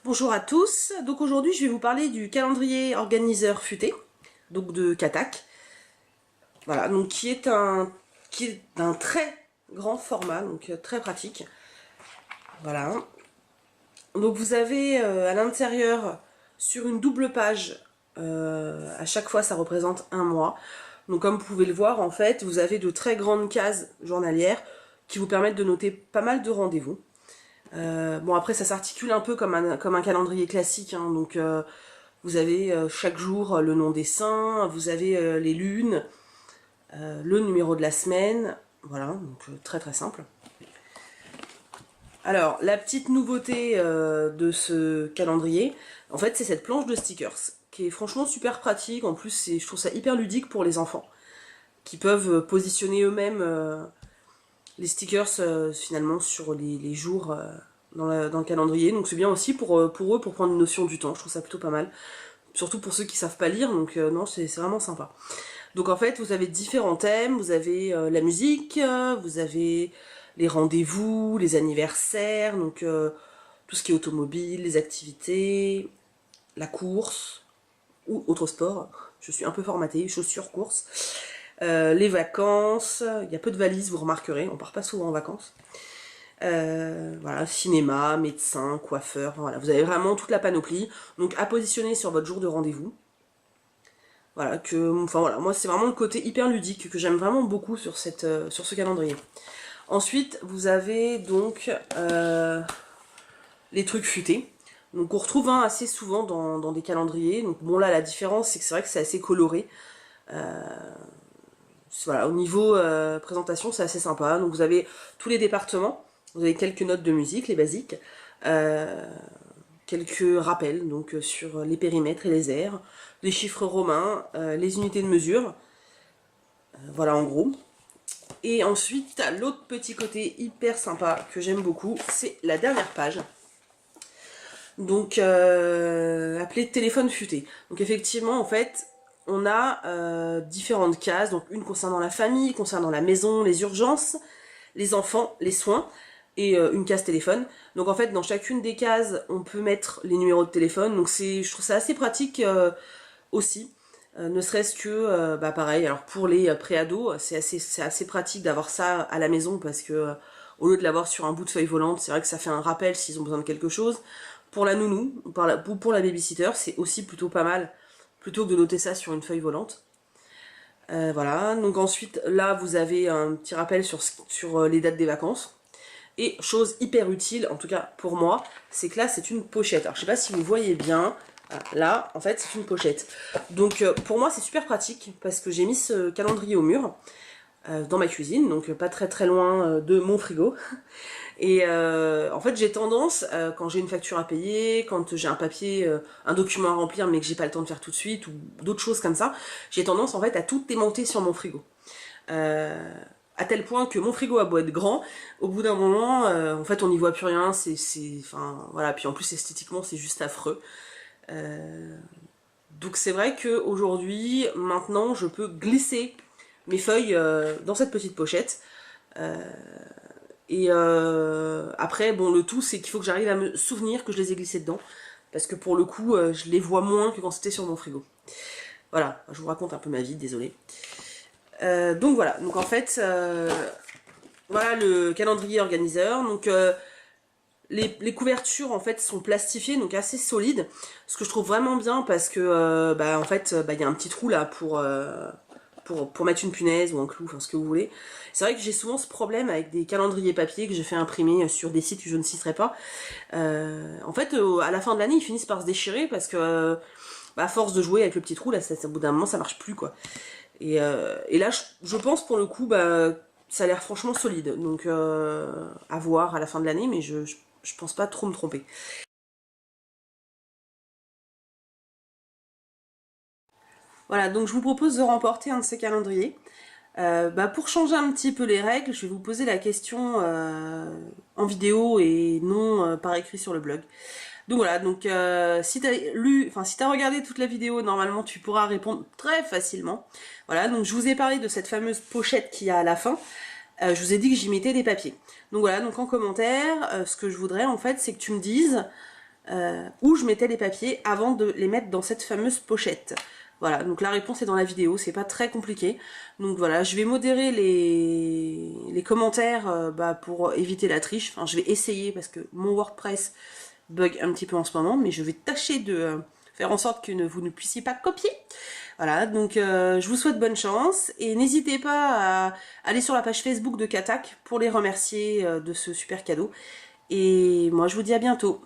Bonjour à tous, donc aujourd'hui je vais vous parler du calendrier organiseur futé, donc de Katak. Voilà, donc qui est d'un très grand format, donc très pratique. Voilà. Donc vous avez à l'intérieur, sur une double page, à chaque fois ça représente un mois. Donc comme vous pouvez le voir, en fait, vous avez de très grandes cases journalières qui vous permettent de noter pas mal de rendez-vous. Bon après ça s'articule un peu comme un calendrier classique, hein, donc vous avez chaque jour le nom des saints, vous avez les lunes, le numéro de la semaine, voilà, donc très très simple. Alors la petite nouveauté de ce calendrier, en fait c'est cette planche de stickers, qui est franchement super pratique, en plus je trouve ça hyper ludique pour les enfants, qui peuvent positionner eux-mêmes les stickers finalement sur les jours dans le calendrier, donc c'est bien aussi pour eux pour prendre une notion du temps, je trouve ça plutôt pas mal. Surtout pour ceux qui savent pas lire, donc non, c'est vraiment sympa. Donc en fait, vous avez différents thèmes, vous avez la musique, vous avez les rendez-vous, les anniversaires, donc tout ce qui est automobile, les activités, la course, ou autre sport, je suis un peu formatée, chaussures, course, les vacances, il y a peu de valises, vous remarquerez, on part pas souvent en vacances. Voilà, cinéma, médecin, coiffeur, voilà, vous avez vraiment toute la panoplie, donc à positionner sur votre jour de rendez-vous. Voilà, enfin voilà, moi c'est vraiment le côté hyper ludique que j'aime vraiment beaucoup sur sur ce calendrier. Ensuite, vous avez donc les trucs futés. Donc on retrouve assez souvent dans des calendriers. Donc bon là la différence c'est que c'est vrai que c'est assez coloré. Voilà, au niveau présentation c'est assez sympa. Donc vous avez tous les départements, vous avez quelques notes de musique, les basiques, quelques rappels donc sur les périmètres et les aires, les chiffres romains, les unités de mesure, voilà en gros. Et ensuite, t'as l'autre petit côté hyper sympa que j'aime beaucoup, c'est la dernière page. Donc, appelée téléphone futé. Donc effectivement, en fait, on a différentes cases. Donc une concernant la famille, concernant la maison, les urgences, les enfants, les soins, et une case téléphone. Donc en fait, dans chacune des cases, on peut mettre les numéros de téléphone. Donc je trouve ça assez pratique aussi. Ne serait-ce que, bah pareil, alors pour les préados, c'est assez pratique d'avoir ça à la maison parce que au lieu de l'avoir sur un bout de feuille volante, c'est vrai que ça fait un rappel s'ils ont besoin de quelque chose. Pour la nounou, pour la babysitter, c'est aussi plutôt pas mal, plutôt que de noter ça sur une feuille volante. Voilà, donc ensuite, là, vous avez un petit rappel sur les dates des vacances. Et chose hyper utile, en tout cas pour moi, c'est que là, c'est une pochette. Alors, je sais pas si vous voyez bien, là, en fait, c'est une pochette. Donc, pour moi, c'est super pratique, parce que j'ai mis ce calendrier au mur, dans ma cuisine, donc pas très très loin de mon frigo. Et en fait, j'ai tendance, quand j'ai une facture à payer, quand j'ai un papier, un document à remplir, mais que j'ai pas le temps de faire tout de suite, ou d'autres choses comme ça, j'ai tendance, en fait, à tout démonter sur mon frigo. À tel point que mon frigo a beau être grand, au bout d'un moment, en fait, on n'y voit plus rien, enfin, voilà, puis en plus, esthétiquement, c'est juste affreux. Donc c'est vrai qu'aujourd'hui, maintenant, je peux glisser mes feuilles dans cette petite pochette. Et après, bon, le tout, c'est qu'il faut que j'arrive à me souvenir que je les ai glissées dedans. Parce que pour le coup, je les vois moins que quand c'était sur mon frigo. Voilà, je vous raconte un peu ma vie, désolée. Donc voilà, donc en fait, voilà le calendrier organiseur. Donc les couvertures en fait sont plastifiées, donc assez solides. Ce que je trouve vraiment bien parce que bah, en fait, bah, y a un petit trou là pour mettre une punaise ou un clou, enfin ce que vous voulez. C'est vrai que j'ai souvent ce problème avec des calendriers papier que j'ai fait imprimer sur des sites que je ne citerai pas. En fait, à la fin de l'année, ils finissent par se déchirer parce que bah, à force de jouer avec le petit trou, là, au bout d'un moment, ça marche plus quoi. Et là, je pense pour le coup, bah, ça a l'air franchement solide. Donc à voir à la fin de l'année, mais je pense pas trop me tromper. Voilà, donc je vous propose de remporter un de ces calendriers. Bah, pour changer un petit peu les règles, je vais vous poser la question en vidéo et non par écrit sur le blog. Donc voilà, donc si t'as si t'as regardé toute la vidéo, normalement tu pourras répondre très facilement. Voilà, donc je vous ai parlé de cette fameuse pochette qu'il y a à la fin. Je vous ai dit que j'y mettais des papiers. Donc voilà, donc en commentaire, ce que je voudrais en fait, c'est que tu me dises où je mettais les papiers avant de les mettre dans cette fameuse pochette. Voilà, donc la réponse est dans la vidéo, c'est pas très compliqué. Donc voilà, je vais modérer les commentaires pour éviter la triche. Enfin, je vais essayer parce que mon WordPress bug un petit peu en ce moment, mais je vais tâcher de faire en sorte que vous ne puissiez pas copier. Voilà, donc je vous souhaite bonne chance et n'hésitez pas à aller sur la page Facebook de Katak pour les remercier de ce super cadeau. Et moi je vous dis à bientôt.